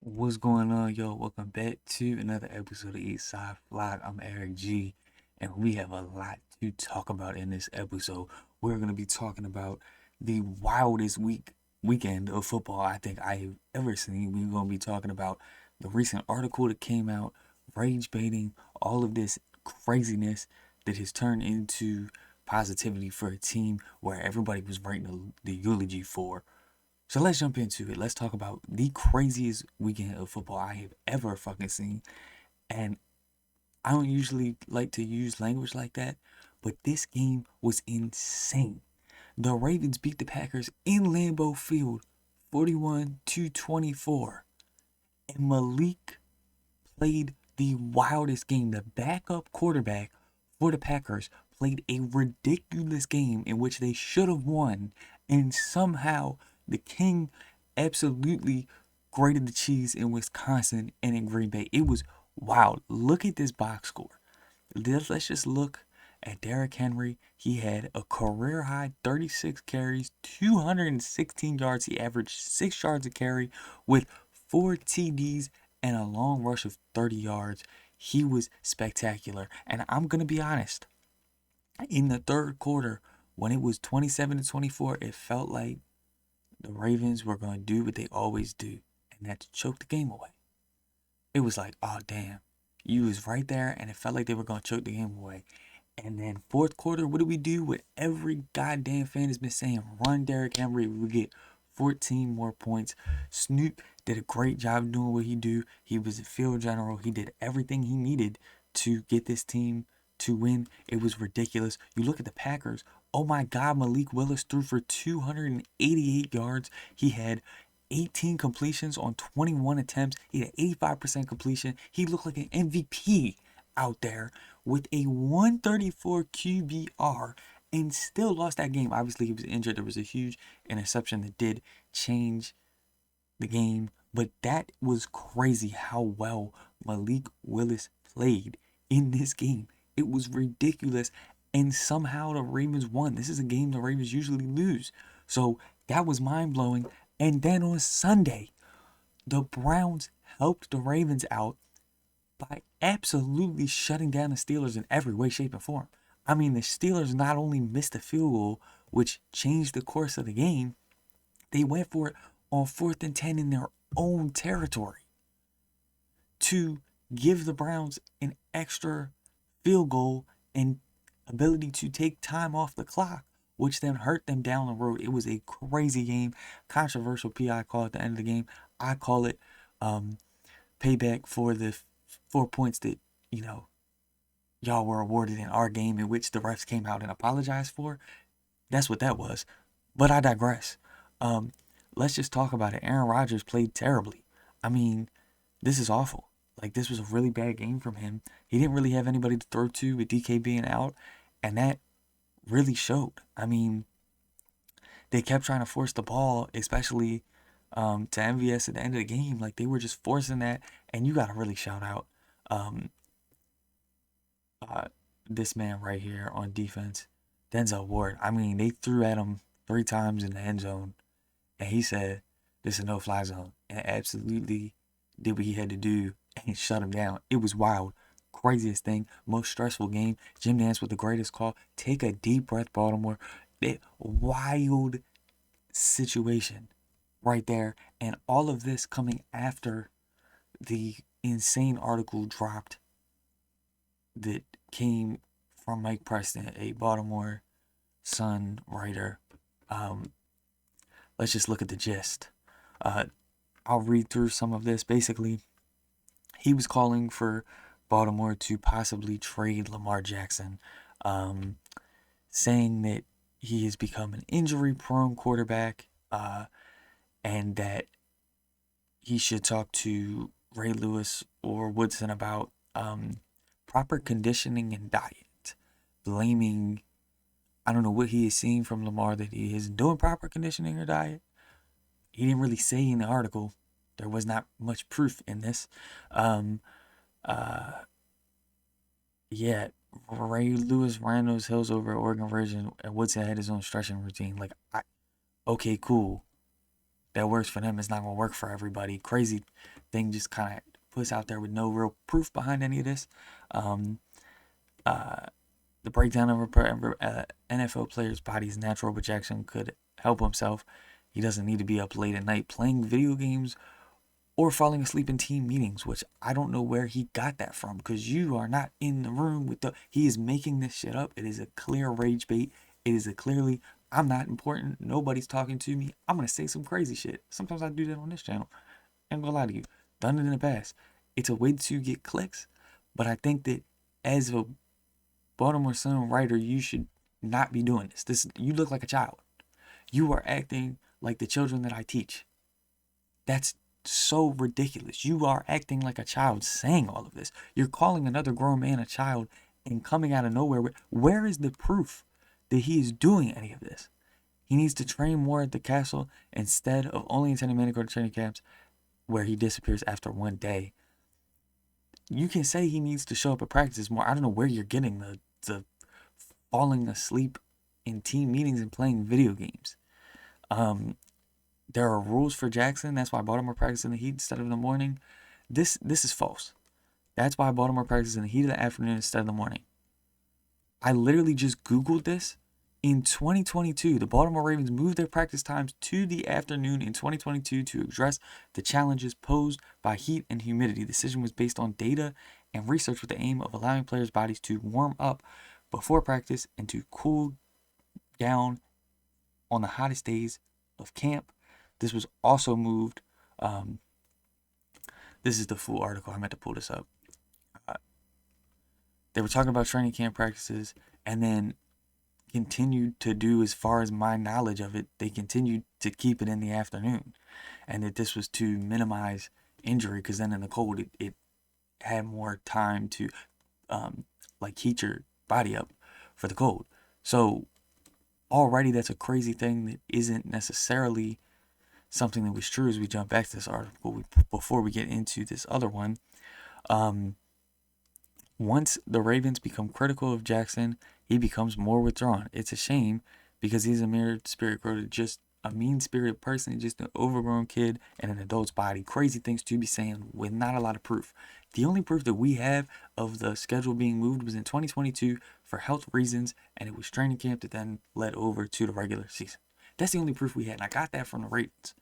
What's going on, yo? Welcome back to another episode of East Side Vlog. I'm Eric G, and we have a lot to talk about in this episode. We're gonna be talking about the wildest weekend of football I think I have ever seen. We're gonna be talking about the recent article that came out, rage baiting, all of this craziness that has turned into positivity for a team where everybody was writing the eulogy for. So let's jump into it. Let's talk about the craziest weekend of football I have ever fucking seen. And I don't usually like to use language like that, but this game was insane. The Ravens beat the Packers in Lambeau Field 41-24. And Malik played the wildest game. The backup quarterback for the Packers played a ridiculous game in which they should have won, and somehow the King absolutely grated the cheese in Wisconsin and in Green Bay. It was wild. Look at this box score. Let's just look at Derrick Henry. He had a career high 36 carries, 216 yards. He averaged 6 yards a carry with 4 TDs and a long rush of 30 yards. He was spectacular. And I'm going to be honest, in the third quarter, when it was 27-24, it felt like the Ravens were going to do what they always do, and that's choke the game away. It was like, oh, damn. You was right there, and it felt like they were going to choke the game away. And then fourth quarter, what do we do? What every goddamn fan has been saying, run Derrick Henry. We get 14 more points. Snoop did a great job doing what he do. He was a field general. He did everything he needed to get this team to win. It was ridiculous. You look at the Packers. Oh my God, Malik Willis threw for 288 yards. He had 18 completions on 21 attempts. He had 85% completion. He looked like an MVP out there with a 134 QBR and still lost that game. Obviously, he was injured. There was a huge interception that did change the game, but that was crazy how well Malik Willis played in this game. It was ridiculous, and somehow the Ravens won. This is a game the Ravens usually lose. So that was mind blowing. And then on Sunday, the Browns helped the Ravens out by absolutely shutting down the Steelers in every way, shape, and form. I mean, the Steelers not only missed a field goal, which changed the course of the game, they went for it on 4th and 10 in their own territory to give the Browns an extra field goal and ability to take time off the clock, which then hurt them down the road. It was a crazy game. Controversial PI call at the end of the game. I call it payback for the 4 points that, y'all were awarded in our game, in which the refs came out and apologized for. That's what that was. But I digress. Let's just talk about it. Aaron Rodgers played terribly. I mean, this is awful. Like, this was a really bad game from him. He didn't really have anybody to throw to with DK being out, and that really showed. I mean, they kept trying to force the ball, especially to MVS at the end of the game. Like, they were just forcing that, and you got to really shout out um, uh, this man right here on defense, Denzel Ward. I mean, they threw at him 3 times in the end zone, and he said, "This is no fly zone," and absolutely did what he had to do and shut him down. It was wild. Craziest thing, most stressful game. Jim Nance with the greatest call. Take a deep breath, Baltimore. Wild situation right there. And all of this coming after the insane article dropped that came from Mike Preston, a Baltimore Sun writer. Let's just look at the gist. I'll read through some of this. Basically, he was calling for Baltimore to possibly trade Lamar Jackson, saying that he has become an injury-prone quarterback, and that he should talk to Ray Lewis or Woodson about proper conditioning and diet, blaming, I don't know what he is seeing from Lamar that he isn't doing proper conditioning or diet. He didn't really say in the article. There was not much proof in this. Um, yeah, Ray Lewis ran those hills over at Oregon Ridge, and Woodson had his own stretching routine. Like, okay, cool. That works for them. It's not gonna work for everybody. Crazy thing just kind of puts out there with no real proof behind any of this. The breakdown of a NFL player's body's natural projection could help himself. He doesn't need to be up late at night playing video games or falling asleep in team meetings, which I don't know where he got that from, because you are not in the room with he is making this shit up. It is a clear rage bait. It is a clearly, I'm not important. Nobody's talking to me. I'm going to say some crazy shit. Sometimes I do that on this channel. I'm going to lie to you. Done it in the past. It's a way to get clicks, but I think that as a Baltimore Sun writer, you should not be doing this. You look like a child. You are acting like the children that I teach. That's so ridiculous. You are acting like a child saying all of this. You're calling another grown man a child and coming out of nowhere. Where is the proof that he is doing any of this? He needs to train more at the castle instead of only attending mandatory training camps where he disappears after one day. You can say he needs to show up at practice more. I don't know where you're getting the falling asleep in team meetings and playing video games. There are rules for Jackson. That's why Baltimore practices in the heat instead of in the morning. This is false. That's why Baltimore practices in the heat of the afternoon instead of the morning. I literally just Googled this. In 2022, the Baltimore Ravens moved their practice times to the afternoon in 2022 to address the challenges posed by heat and humidity. The decision was based on data and research with the aim of allowing players' bodies to warm up before practice and to cool down on the hottest days of camp. This was also moved. This is the full article. I meant to pull this up. They were talking about training camp practices, and then continued to do, as far as my knowledge of it, they continued to keep it in the afternoon, and that this was to minimize injury, because then in the cold it had more time to heat your body up for the cold. So already that's a crazy thing that isn't necessarily something that was true as we jump back to this article before we get into this other one. Once the Ravens become critical of Jackson, he becomes more withdrawn. It's a shame because he's a mere spirit growth, just a mean-spirited person, just an overgrown kid in an adult's body. Crazy things to be saying with not a lot of proof. The only proof that we have of the schedule being moved was in 2022 for health reasons, and it was training camp that then led over to the regular season. That's the only proof we had, and I got that from the Ravens.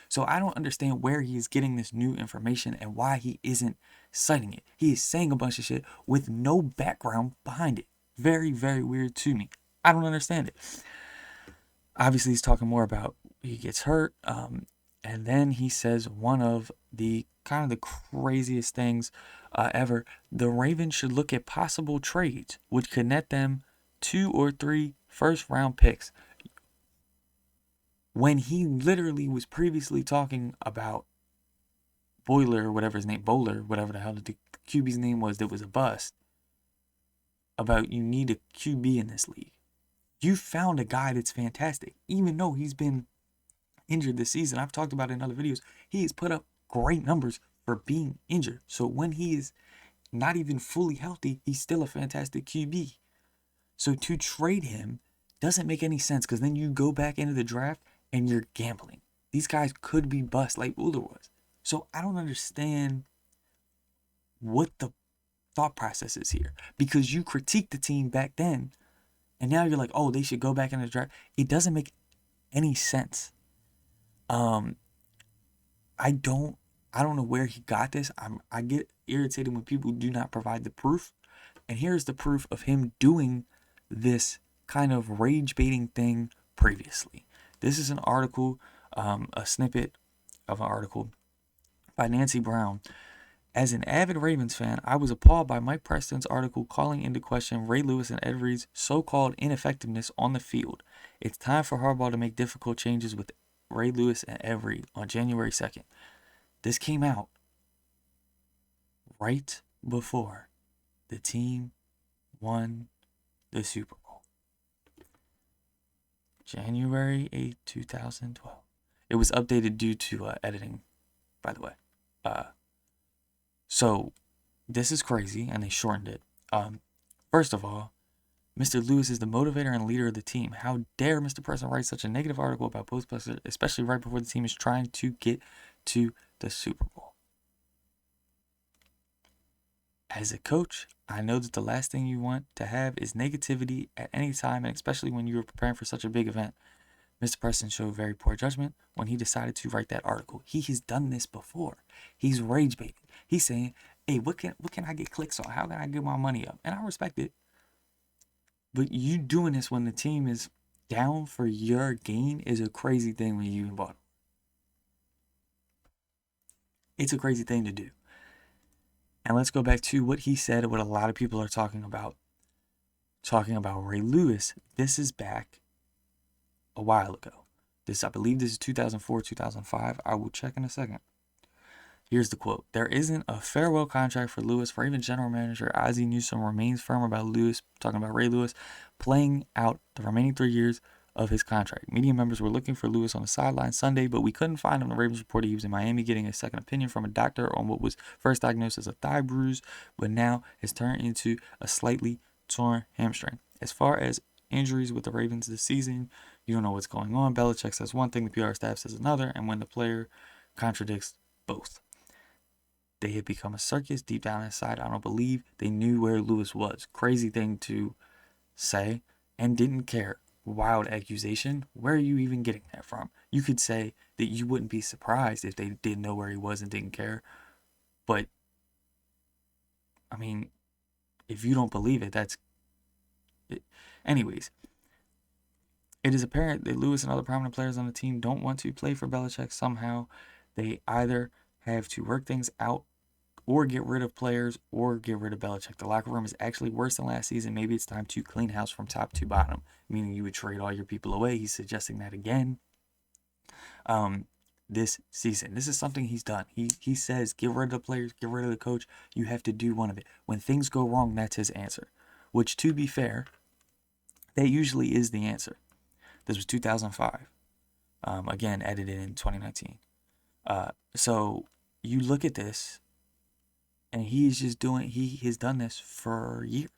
So I don't understand where he is getting this new information and why he isn't citing it. He is saying a bunch of shit with no background behind it. Very, very weird to me. I don't understand it. Obviously, he's talking more about he gets hurt. And then he says one of the kind of the craziest things ever. The Ravens should look at possible trades, which could net them 2 or 3 first-round picks. When he literally was previously talking about Bowler, whatever the hell the QB's name was, that was a bust, about you need a QB in this league. You found a guy that's fantastic, even though he's been injured this season. I've talked about it in other videos. He has put up great numbers for being injured. So when he is not even fully healthy, he's still a fantastic QB. So to trade him doesn't make any sense, because then you go back into the draft and you're gambling. These guys could be bust like Uller was. So I don't understand what the thought process is here, because you critiqued the team back then and now you're like, oh, they should go back in the draft. It doesn't make any sense. I don't know where he got this. I get irritated when people do not provide the proof. And here's the proof of him doing this kind of rage baiting thing previously. This is an article, a snippet of an article by Nancy Brown. As an avid Ravens fan, I was appalled by Mike Preston's article calling into question Ray Lewis and Ed Reed's so-called ineffectiveness on the field. It's time for Harbaugh to make difficult changes with Ray Lewis and Ed Reed on January 2nd. This came out right before the team won the Super Bowl. January 8th, 2012. It was updated due to editing, by the way. So this is crazy, and they shortened it. First of all, Mr. Lewis is the motivator and leader of the team. How dare Mr. Preston write such a negative article about both players, especially right before the team is trying to get to the Super Bowl? As a coach, I know that the last thing you want to have is negativity at any time, and especially when you are preparing for such a big event. Mr. Preston showed very poor judgment when he decided to write that article. He has done this before. He's rage baiting. He's saying, hey, what can I get clicks on? How can I get my money up? And I respect it. But you doing this when the team is down for your gain is a crazy thing when you in Baltimore. It's a crazy thing to do. And let's go back to what he said, what a lot of people are talking about. Talking about Ray Lewis. This is back a while ago. I believe this is 2004, 2005. I will check in a second. Here's the quote. There isn't a farewell contract for Lewis. For even general manager Ozzie Newsome remains firm about Lewis, talking about Ray Lewis, playing out the remaining 3 years of his contract. Media members were looking for Lewis on the sideline Sunday, but we couldn't find him. The Ravens reported he was in Miami getting a second opinion from a doctor on what was first diagnosed as a thigh bruise, but now has turned into a slightly torn hamstring. As far as injuries with the Ravens this season, you don't know what's going on. Belichick says one thing, the PR staff says another, and when the player contradicts both. They had become a circus deep down inside. I don't believe they knew where Lewis was. Crazy thing to say, and didn't care. Wild accusation. Where are you even getting that from? You could say that you wouldn't be surprised if they didn't know where he was and didn't care. But, I mean, if you don't believe it, that's it. Anyways, it is apparent that Lewis and other prominent players on the team don't want to play for Belichick somehow. They either have to work things out or get rid of players or get rid of Belichick. The locker room is actually worse than last season. Maybe it's time to clean house from top to bottom, meaning you would trade all your people away. He's suggesting that again this season. This is something he's done. He says, get rid of the players, get rid of the coach. You have to do one of it. When things go wrong, that's his answer, which, to be fair, that usually is the answer. This was 2005. Again, edited in 2019. So you look at this, and he has done this for years.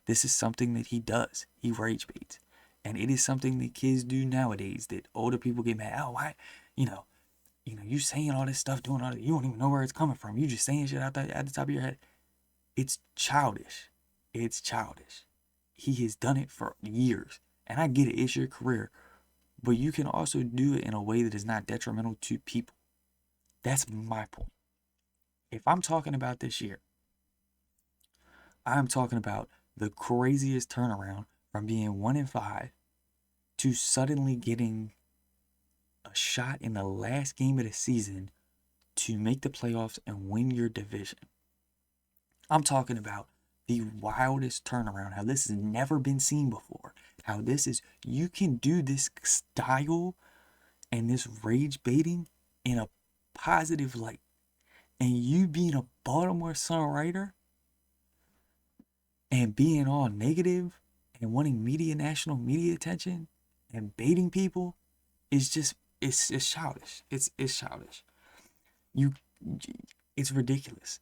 This is something that he does. He rage baits. And it is something that kids do nowadays that older people get mad. Oh, why? You saying all this stuff, doing all that. You don't even know where it's coming from. You just saying shit out there at the top of your head. It's childish. It's childish. He has done it for years. And I get it. It's your career. But you can also do it in a way that is not detrimental to people. That's my point. If I'm talking about this year, I'm talking about the craziest turnaround from being 1-5 to suddenly getting a shot in the last game of the season to make the playoffs and win your division. I'm talking about the wildest turnaround, how this has never been seen before. How you can do this style and this rage baiting in a positive light. And you being a Baltimore Sun writer and being all negative and wanting national media attention and baiting people is just, it's childish. It's childish. It's ridiculous.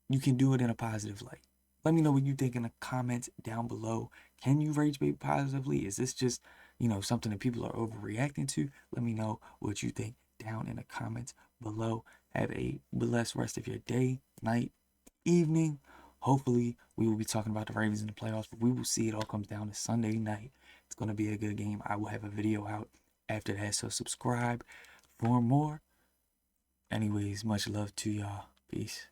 You can do it in a positive light. Let me know what you think in the comments down below. Can you rage bait positively? Is this just, something that people are overreacting to? Let me know what you think down in the comments below. Have a blessed rest of your day, night, evening. Hopefully, we will be talking about the Ravens in the playoffs, but we will see. It all comes down to Sunday night. It's going to be a good game. I will have a video out after that, so subscribe for more. Anyways, much love to y'all. Peace.